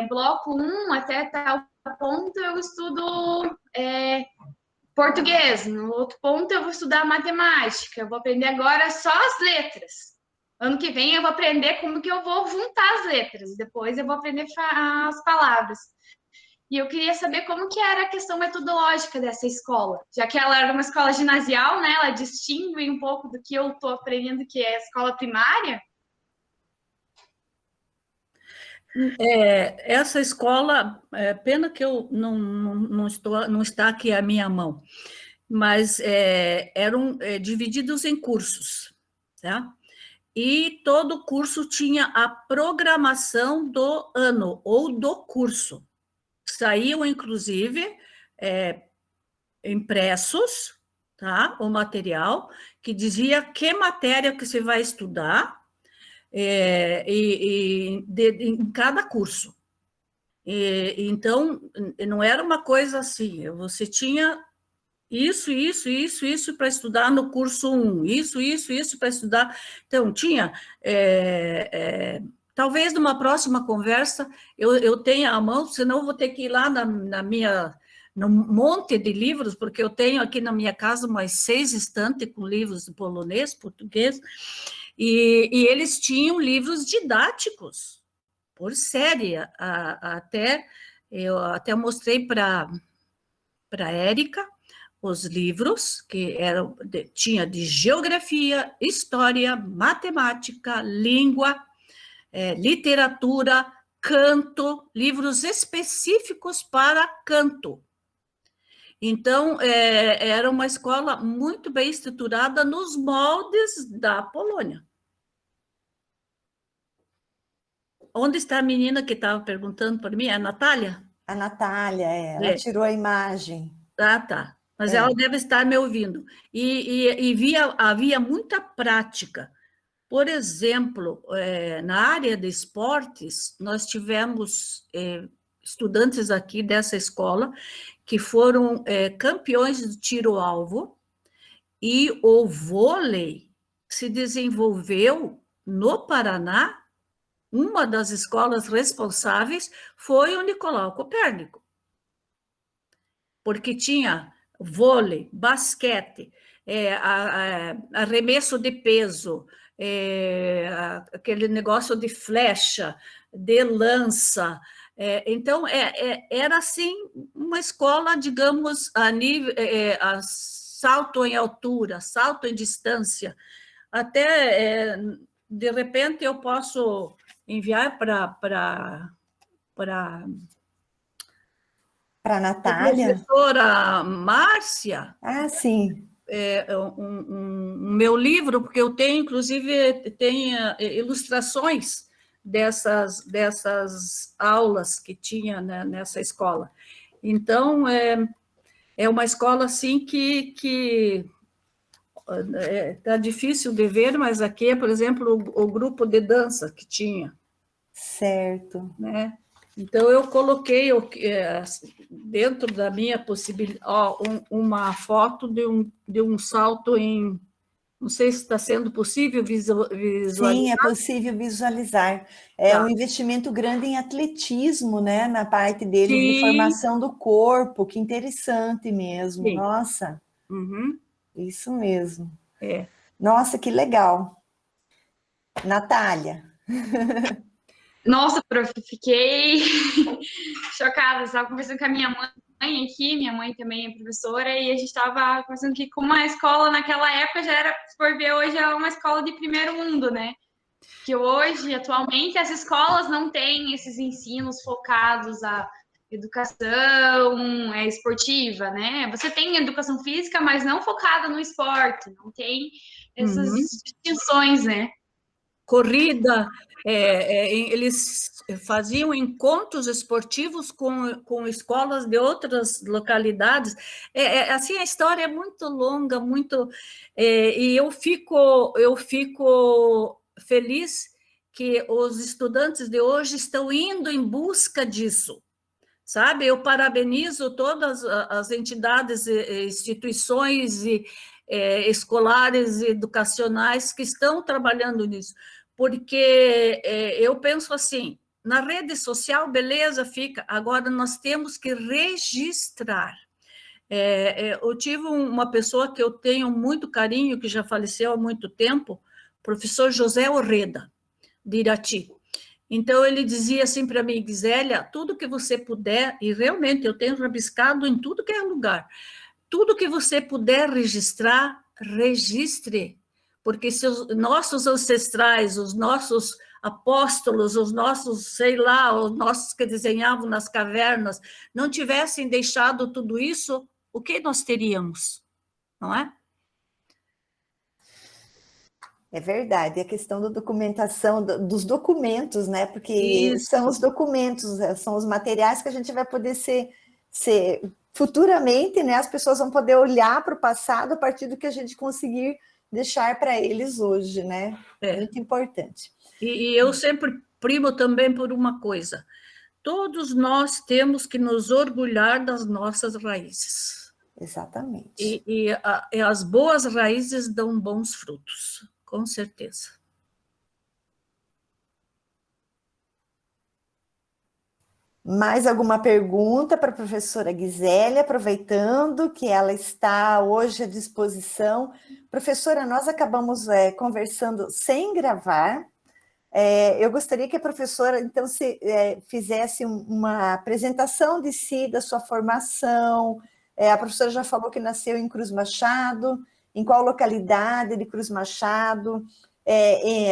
Bloco 1, até tal ponto, eu estudo português. No outro ponto, eu vou estudar matemática. Eu vou aprender agora só as letras. Ano que vem, eu vou aprender como que eu vou juntar as letras. Depois, eu vou aprender as palavras. E eu queria saber como que era a questão metodológica dessa escola, já que ela era uma escola ginasial, né? Ela distingue um pouco do que eu estou aprendendo, que é a escola primária. Essa escola, pena que eu não está aqui à minha mão, mas eram divididos em cursos, tá? E todo curso tinha a programação do ano ou do curso. Saíam, inclusive, impressos, tá? O material que dizia que matéria que você vai estudar em cada curso. Então, não era uma coisa assim, você tinha isso para estudar no curso 1, isso para estudar. Então, tinha, talvez numa próxima conversa eu tenha à mão, senão eu vou ter que ir lá no monte de livros, porque eu tenho aqui na minha casa umas 6 estantes com livros de polonês, português, e eles tinham livros didáticos, por série, eu até mostrei para a Érica os livros, que tinha de geografia, história, matemática, língua, literatura, canto, livros específicos para canto. Então, era uma escola muito bem estruturada nos moldes da Polônia. Onde está a menina que estava perguntando para mim? É a Natália? A Natália, ela tirou a imagem. Ah, tá. Mas ela deve estar me ouvindo. Havia muita prática. Por exemplo, na área de esportes, nós tivemos estudantes aqui dessa escola que foram campeões de tiro-alvo, e o vôlei se desenvolveu no Paraná. Uma das escolas responsáveis foi o Nicolau Copérnico, porque tinha vôlei, basquete, arremesso de peso, aquele negócio de flecha, de lança. Então, era assim uma escola, digamos, a nível, salto em altura, salto em distância. Até, de repente, eu posso enviar para a Natália? A professora Márcia. Ah, sim. Meu livro, porque eu tenho, inclusive, ilustrações dessas aulas que tinha, né, nessa escola. Então, é uma escola, assim, que está difícil de ver, mas aqui, por exemplo, o grupo de dança que tinha. Certo. Né? Então, eu coloquei dentro da minha possibilidade uma foto de um salto em... Não sei se está sendo possível visualizar. Sim, é possível visualizar. É um investimento grande em atletismo, né? Na parte deles, de formação do corpo. Que interessante mesmo. Sim. Nossa, isso mesmo. Nossa, que legal. Natália. Nossa, prof, fiquei chocada. Estava conversando com a minha mãe aqui, minha mãe também é professora, e a gente estava conversando que como a escola naquela época já era, se for ver hoje, é uma escola de primeiro mundo, né? Que hoje, atualmente, as escolas não têm esses ensinos focados à educação esportiva, né? Você tem educação física, mas não focada no esporte, não tem essas distinções, né? Corrida, eles faziam encontros esportivos com escolas de outras localidades. Assim, a história é muito longa, e eu fico feliz que os estudantes de hoje estão indo em busca disso, sabe? Eu parabenizo todas as entidades, instituições escolares e educacionais que estão trabalhando nisso, porque eu penso assim, na rede social, beleza, fica, agora nós temos que registrar. Eu tive uma pessoa que eu tenho muito carinho, que já faleceu há muito tempo, o professor José Orreda, de Irati. Então, ele dizia assim para mim, Gisélia, tudo que você puder, e realmente eu tenho rabiscado em tudo que é lugar, tudo que você puder registrar, registre, porque se os nossos ancestrais, os nossos apóstolos, os nossos, sei lá, os nossos que desenhavam nas cavernas, não tivessem deixado tudo isso, o que nós teríamos? Não é? É verdade, a questão da documentação, dos documentos, né? Porque Isso. são os documentos, são os materiais que a gente vai poder ser futuramente, né? As pessoas vão poder olhar para o passado a partir do que a gente conseguir deixar para eles hoje, né? É. Muito importante. E eu sempre primo também por uma coisa: todos nós temos que nos orgulhar das nossas raízes. Exatamente. E as boas raízes dão bons frutos, com certeza. Mais alguma pergunta para a professora Gisélia, aproveitando que ela está hoje à disposição. Professora, nós acabamos conversando sem gravar. Eu gostaria que a professora, então, fizesse uma apresentação de si, da sua formação. A professora já falou que nasceu em Cruz Machado, em qual localidade de Cruz Machado?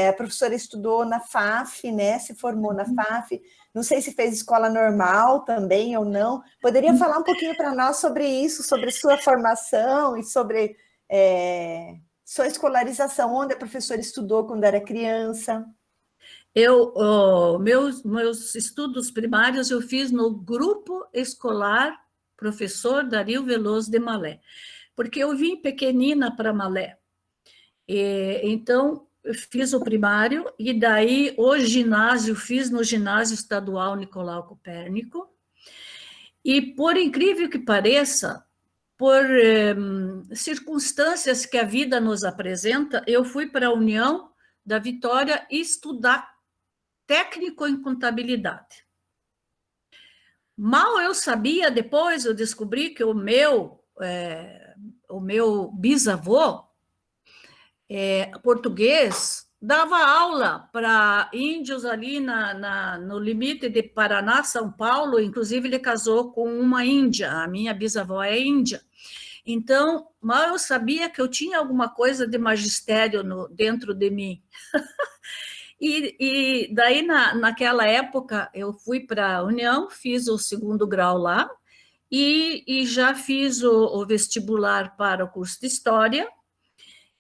A professora estudou na FAF, né? Se formou na FAF. Não sei se fez escola normal também ou não. Poderia falar um pouquinho para nós sobre isso, sobre sua formação e sobre sua escolarização, onde a professora estudou quando era criança? Meus estudos primários eu fiz no Grupo Escolar Professor Dario Veloso de Malé, porque eu vim pequenina para Malé. Então, eu fiz o primário, e daí o ginásio, fiz no Ginásio Estadual Nicolau Copérnico, e por incrível que pareça, por circunstâncias que a vida nos apresenta, eu fui para a União da Vitória estudar técnico em contabilidade. Mal eu sabia, depois eu descobri que o meu bisavô, português, dava aula para índios ali no limite de Paraná, São Paulo, inclusive ele casou com uma índia, a minha bisavó é índia. Então, mal eu sabia que eu tinha alguma coisa de magistério dentro de mim. E daí, naquela época, eu fui para a União, fiz o 2º grau lá, e já fiz o vestibular para o curso de História,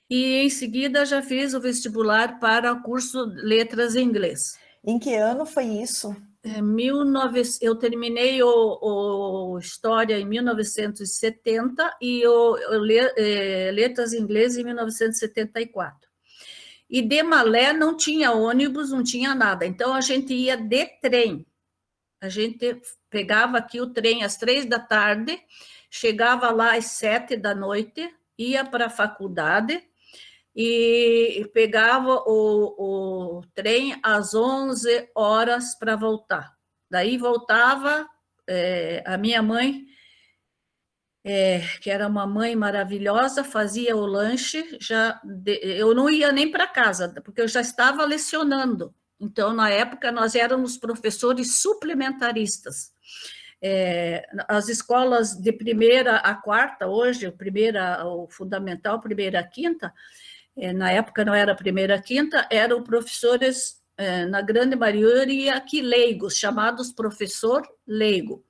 e em seguida já fiz o vestibular para o curso de Letras em Inglês. Em que ano foi isso? Eu terminei o História em 1970 e o Letras em Inglês em 1974. E de Malé não tinha ônibus, não tinha nada. Então, a gente ia de trem. A gente pegava aqui o trem às 3 da tarde, chegava lá às 7 da noite, ia para a faculdade e pegava o trem às 11 horas para voltar. Daí voltava, a minha mãe, que era uma mãe maravilhosa, fazia o lanche, eu não ia nem para casa, porque eu já estava lecionando. Então, na época, nós éramos professores suplementaristas. As escolas de 1ª a 4ª, hoje, o fundamental, 1ª a 5ª, na época não era 1ª a 5ª, eram professores, na grande maioria, aqui leigos, chamados professor leigo.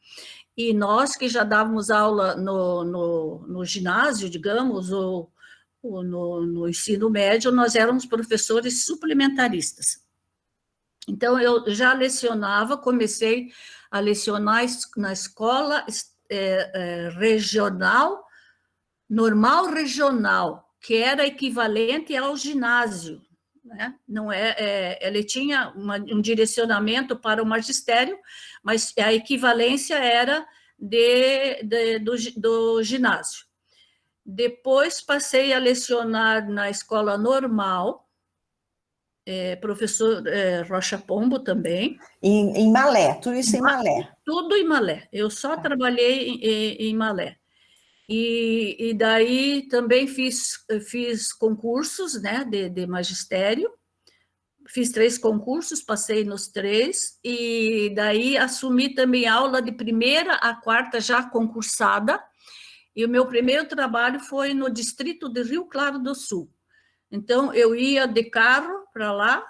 E nós que já dávamos aula no ginásio, digamos, ou no ensino médio, nós éramos professores suplementaristas. Então, eu já lecionava, comecei a lecionar na escola regional, normal regional, que era equivalente ao ginásio, né? Não ele tinha um direcionamento para o magistério, mas a equivalência era do ginásio. Depois passei a lecionar na escola normal, professor Rocha Pombo também. Em Malé, tudo isso em Malé? Tudo em Malé, eu só trabalhei em Malé. E daí também fiz concursos, né, de magistério, fiz 3 concursos, passei nos 3, e daí assumi também aula de 1ª a 4ª já concursada, e o meu primeiro trabalho foi no distrito de Rio Claro do Sul. Então, eu ia de carro para lá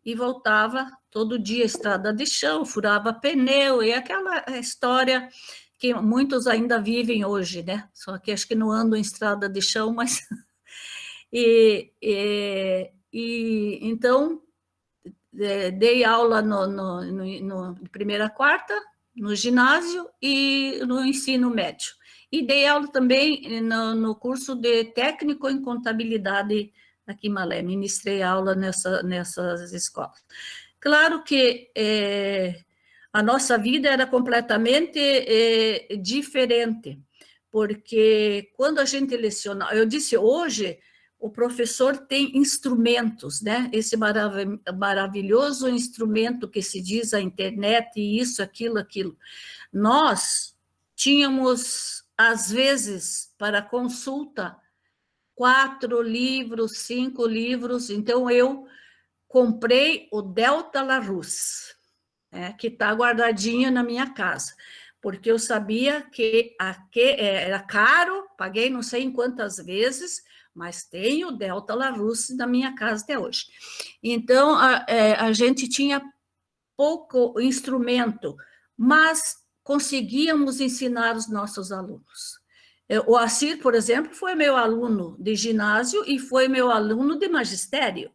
e voltava todo dia, estrada de chão, furava pneu, e aquela história que muitos ainda vivem hoje, né? Só que acho que não andam em estrada de chão, mas... Então, dei aula de 1ª a 4ª, no ginásio e no ensino médio. E dei aula também no curso de técnico em contabilidade aqui em Malé, ministrei aula nessas escolas. Claro que a nossa vida era completamente diferente, porque quando a gente leciona, eu disse hoje, o professor tem instrumentos, né? Esse maravilhoso instrumento que se diz a internet, isso, aquilo. Nós tínhamos, às vezes, para consulta, 4 livros, 5 livros, então eu comprei o Delta Larousse, que está guardadinho na minha casa, porque eu sabia que era caro, paguei não sei em quantas vezes, mas tenho o Delta Larousse na minha casa até hoje. Então, a gente tinha pouco instrumento, mas conseguíamos ensinar os nossos alunos. O Assir, por exemplo, foi meu aluno de ginásio e foi meu aluno de magistério.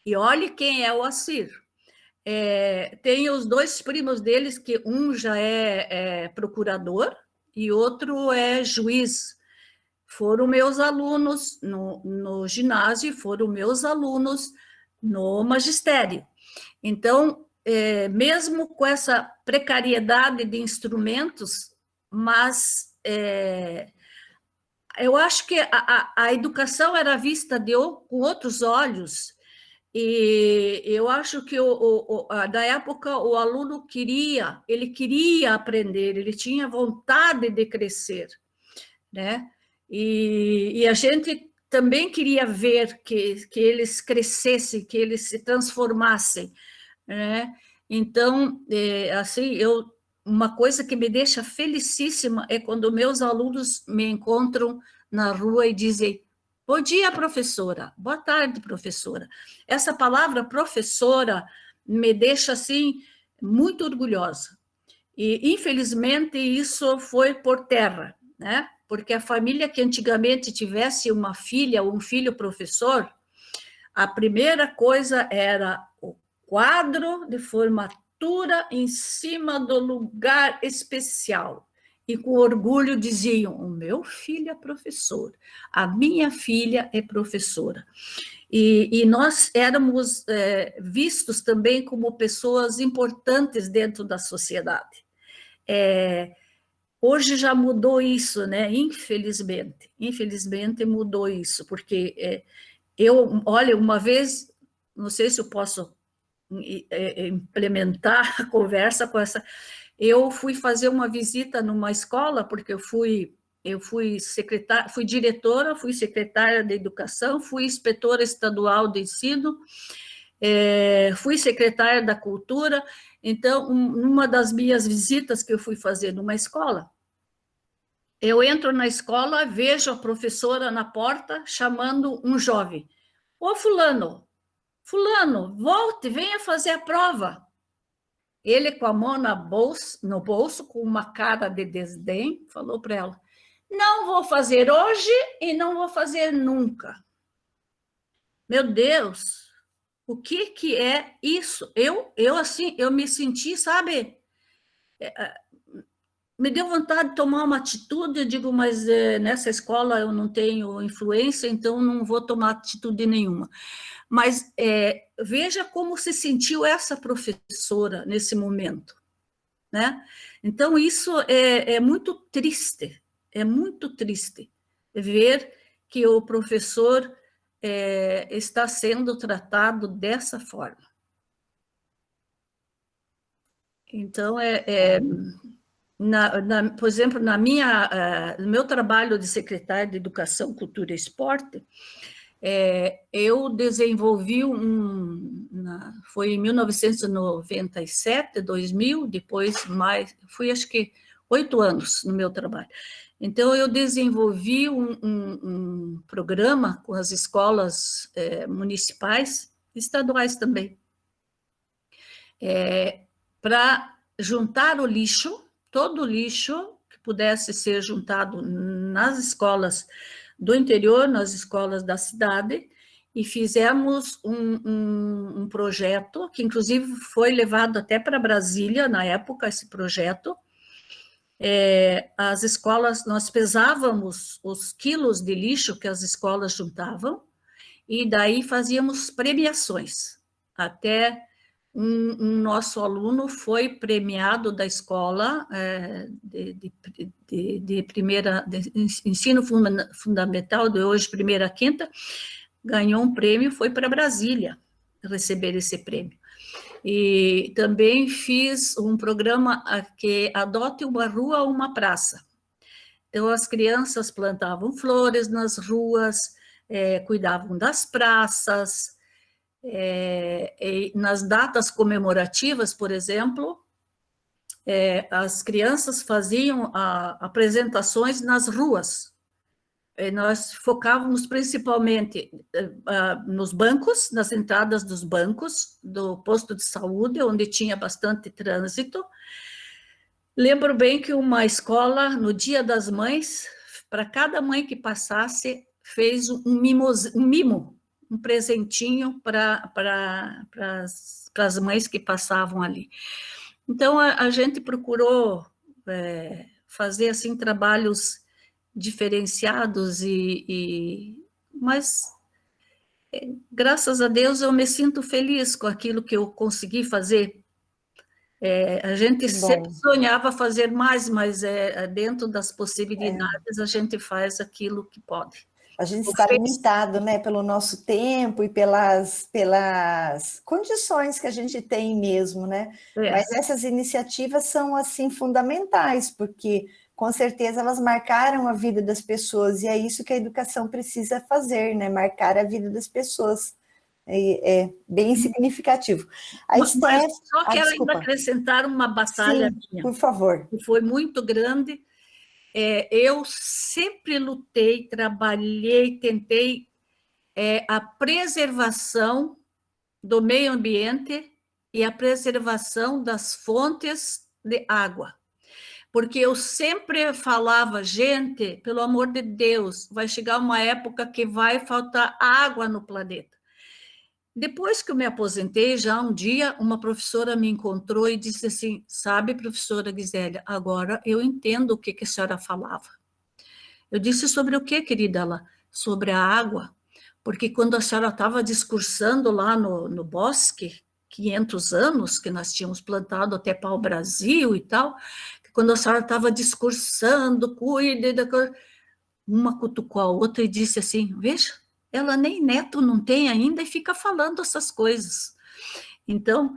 E olhe quem é o Assir. Tem os 2 primos deles, que um já é procurador e outro é juiz. Foram meus alunos no ginásio, foram meus alunos no magistério. Então, mesmo com essa precariedade de instrumentos, mas eu acho que a educação era vista com outros olhos, e eu acho que da época o aluno queria aprender, ele tinha vontade de crescer, né? E a gente também queria ver que eles crescessem, que eles se transformassem, né? Então, assim, uma coisa que me deixa felicíssima é quando meus alunos me encontram na rua e dizem: bom dia, professora. Boa tarde, professora. Essa palavra professora me deixa, assim, muito orgulhosa. E, infelizmente, isso foi por terra, né? Porque a família que antigamente tivesse uma filha ou um filho professor, a primeira coisa era o quadro de formatura em cima do lugar especial. E com orgulho diziam: o meu filho é professor, a minha filha é professora. E nós éramos vistos também como pessoas importantes dentro da sociedade. Hoje já mudou isso, né? Infelizmente mudou isso, porque olha, uma vez, não sei se eu posso implementar a conversa com essa. Eu fui fazer uma visita numa escola, porque eu fui secretária, fui diretora, fui secretária de educação, fui inspetora estadual de ensino, fui secretária da cultura. Então, numa das minhas visitas que eu fui fazer numa escola, eu entro na escola, vejo a professora na porta chamando um jovem: ô fulano, volte, venha fazer a prova. Ele, com a mão no bolso, com uma cara de desdém, falou para ela: não vou fazer hoje e não vou fazer nunca. Meu Deus, o que é isso? Assim, eu me senti, sabe, me deu vontade de tomar uma atitude. Eu digo: mas nessa escola eu não tenho influência, então não vou tomar atitude nenhuma. Mas veja como se sentiu essa professora nesse momento, né? Então, isso é muito triste ver que o professor está sendo tratado dessa forma. Então, por exemplo, no meu trabalho de secretária de Educação, Cultura e Esporte, eu desenvolvi foi em 1997, 2000, depois mais, fui acho que 8 anos no meu trabalho. Então, eu desenvolvi um programa com as escolas municipais, estaduais também, para juntar o lixo, todo o lixo que pudesse ser juntado nas escolas do interior, nas escolas da cidade, e fizemos um projeto, que inclusive foi levado até para Brasília, na época, esse projeto. As escolas, nós pesávamos os quilos de lixo que as escolas juntavam, e daí fazíamos premiações. Até um nosso aluno foi premiado da escola de primeira, de ensino fundamental, de hoje, primeira a quinta, ganhou um prêmio, foi para Brasília receber esse prêmio. E também fiz um programa que adote uma rua ou uma praça. Então, as crianças plantavam flores nas ruas, cuidavam das praças, nas datas comemorativas, por exemplo, as crianças faziam apresentações nas ruas. Nós focávamos principalmente nos bancos, nas entradas dos bancos, do posto de saúde, onde tinha bastante trânsito. Lembro bem que uma escola, no Dia das Mães, para cada mãe que passasse, fez um mimo, um presentinho para as mães que passavam ali. Então, a gente procurou fazer, assim, trabalhos diferenciados, mas, graças a Deus, eu me sinto feliz com aquilo que eu consegui fazer. A gente sempre sonhava fazer mais, mas dentro das possibilidades a gente faz aquilo que pode. A gente está limitado, né, pelo nosso tempo e pelas condições que a gente tem mesmo, né? Mas essas iniciativas são, assim, fundamentais, porque, com certeza, elas marcaram a vida das pessoas, e é isso que a educação precisa fazer, né? Marcar a vida das pessoas. É bem significativo. Mas só quero ainda acrescentar uma batalha minha. Por favor. Que foi muito grande. Eu sempre lutei, trabalhei, tentei a preservação do meio ambiente e a preservação das fontes de água. Porque eu sempre falava, gente, pelo amor de Deus, vai chegar uma época que vai faltar água no planeta. Depois que eu me aposentei, já um dia, uma professora me encontrou e disse assim, sabe, professora Gisélia, agora eu entendo o que a senhora falava. Eu disse, sobre o que, querida? Ela, sobre a água, porque quando a senhora estava discursando lá no bosque, 500 anos, que nós tínhamos plantado até pau-brasil e tal, quando a senhora estava discursando, cuide da coisa, uma cutucou a outra e disse assim, veja, ela nem neto não tem ainda e fica falando essas coisas. Então,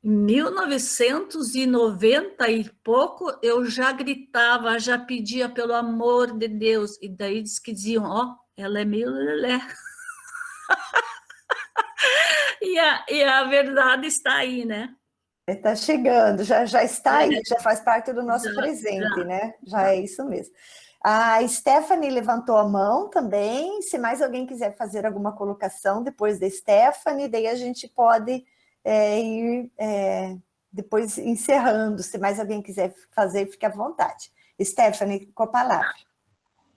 em 1990 e pouco, eu já gritava, já pedia pelo amor de Deus, e daí diziam, ó, ela é meio lelé. e a verdade está aí, né? Está chegando, já está aí, já faz parte do nosso presente, né? Já é isso mesmo. A Stephanie levantou a mão também, se mais alguém quiser fazer alguma colocação depois da Stephanie, daí a gente pode ir depois encerrando, se mais alguém quiser fazer, fique à vontade. Stephanie, com a palavra.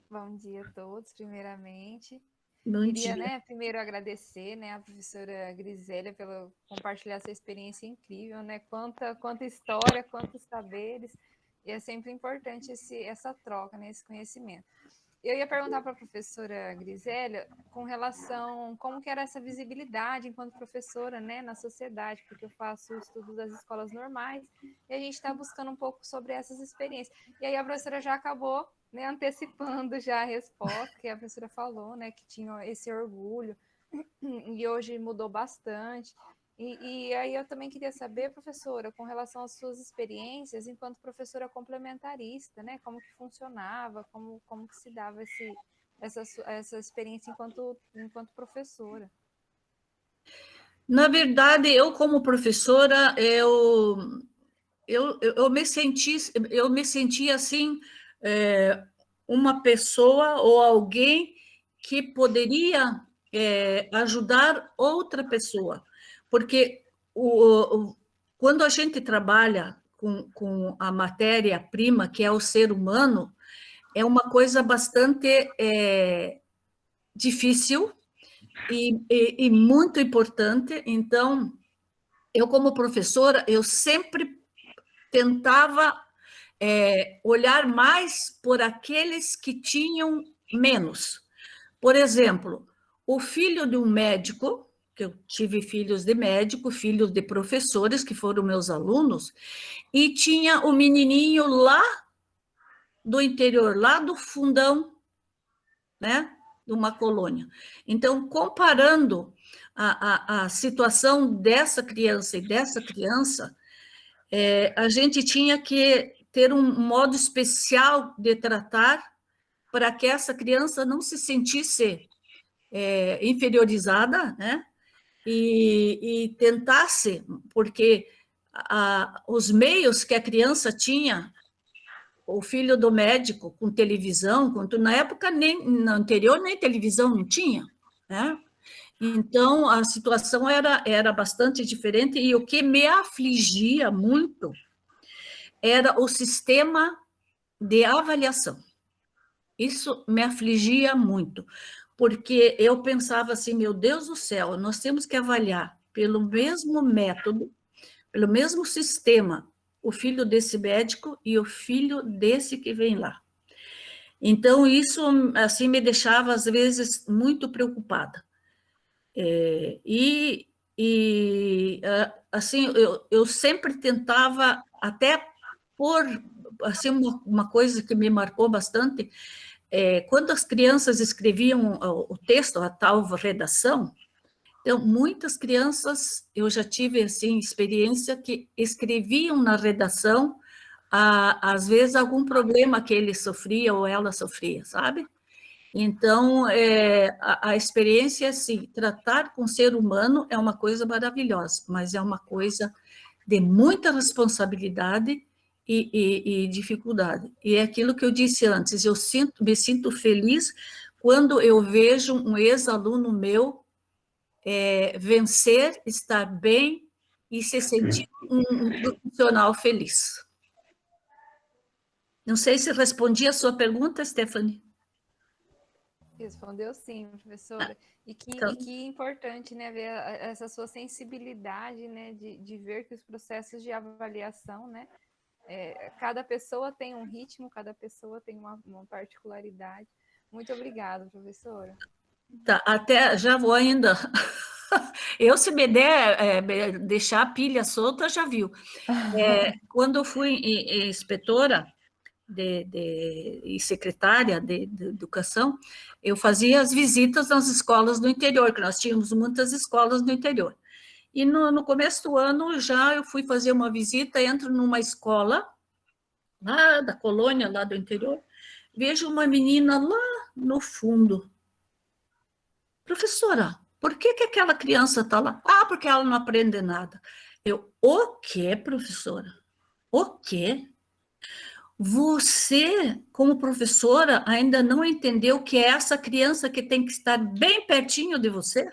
Bom dia a todos, primeiramente. Bom Queria, dia. primeiro agradecer, a professora Grisélia pelo compartilhar essa experiência incrível, quanta história, quantos saberes, e é sempre importante essa troca, esse conhecimento. Eu ia perguntar para a professora Grisélia com relação como que era essa visibilidade enquanto professora, na sociedade, porque eu faço o estudo das escolas normais e a gente está buscando um pouco sobre essas experiências. E aí a professora já acabou antecipando já a resposta, que a professora falou, que tinha esse orgulho, e hoje mudou bastante. E aí eu também queria saber, professora, com relação às suas experiências enquanto professora complementarista, como que funcionava, como que se dava essa experiência enquanto professora. Na verdade, eu como professora, eu me senti assim, uma pessoa ou alguém que poderia ajudar outra pessoa, porque quando a gente trabalha com a matéria-prima, que é o ser humano, é uma coisa bastante difícil e muito importante. Então, eu como professora, eu sempre tentava olhar mais por aqueles que tinham menos. Por exemplo, o filho de um médico, que eu tive filhos de médico, filhos de professores, que foram meus alunos, e tinha o menininho lá do interior, lá do fundão, né, de uma colônia. Então, comparando a situação dessa criança e dessa criança, a gente tinha que ter um modo especial de tratar para que essa criança não se sentisse inferiorizada, né? E tentasse, porque os meios que a criança tinha, o filho do médico com televisão, na época nem no anterior nem televisão não tinha, né? Então a situação era bastante diferente, e o que me afligia muito era o sistema de avaliação. Isso me afligia muito, porque eu pensava assim, meu Deus do céu, nós temos que avaliar pelo mesmo método, pelo mesmo sistema, o filho desse médico e o filho desse que vem lá. Então, isso, assim, me deixava, às vezes, muito preocupada. Assim, eu sempre tentava, até por, assim, uma coisa que me marcou bastante, quando as crianças escreviam o texto, a tal redação, então, muitas crianças, eu já tive, assim, experiência que escreviam na redação, às vezes, algum problema que ele sofria ou ela sofria, sabe? Então, a experiência, assim, tratar com o ser humano é uma coisa maravilhosa, mas é uma coisa de muita responsabilidade e dificuldade. E é aquilo que eu disse antes, eu me sinto feliz quando eu vejo um ex-aluno meu vencer, estar bem e se sentir um profissional feliz. Não sei se respondi a sua pergunta, Stephanie. Respondeu sim, professora. E que importante, né, ver essa sua sensibilidade, né, de ver que os processos de avaliação, né, cada pessoa tem um ritmo, cada pessoa tem uma particularidade. Muito obrigada, professora. Tá, até já vou ainda. Eu, se me der deixar a pilha solta, já viu. Quando eu fui inspetora e secretária de educação, eu fazia as visitas nas escolas do interior, que nós tínhamos muitas escolas no interior. E no começo do ano, já eu fui fazer uma visita, entro numa escola, lá da colônia, lá do interior, vejo uma menina lá no fundo. Professora, por que aquela criança está lá? Ah, porque ela não aprende nada. O quê, professora? O quê? Você, como professora, ainda não entendeu que é essa criança que tem que estar bem pertinho de você?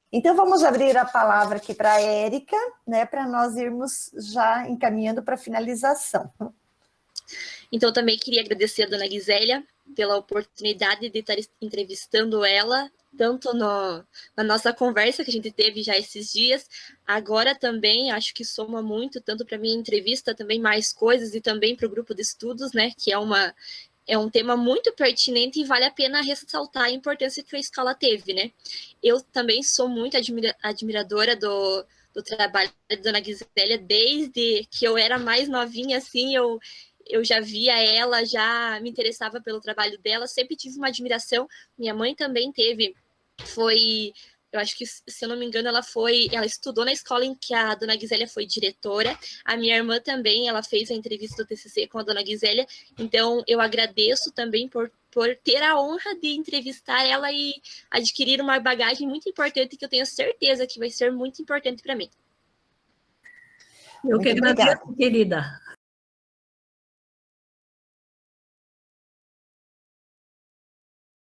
Então, vamos abrir a palavra aqui para a Érica, né, para nós irmos já encaminhando para a finalização. Então, eu também queria agradecer a dona Gisélia pela oportunidade de estar entrevistando ela, tanto na nossa conversa que a gente teve já esses dias, agora também acho que soma muito, tanto para a minha entrevista, também mais coisas, e também para o grupo de estudos, né, que é um tema muito pertinente e vale a pena ressaltar a importância que a escola teve, né. Eu também sou muito admiradora do trabalho da dona Gisélia, desde que eu era mais novinha, assim, eu já via ela, já me interessava pelo trabalho dela, sempre tive uma admiração, minha mãe também teve, foi eu acho que, se eu não me engano, ela estudou na escola em que a dona Gisélia foi diretora. A minha irmã também, ela fez a entrevista do TCC com a dona Gisélia. Então, eu agradeço também por ter a honra de entrevistar ela e adquirir uma bagagem muito importante que eu tenho certeza que vai ser muito importante para mim. Eu que agradeço, querida.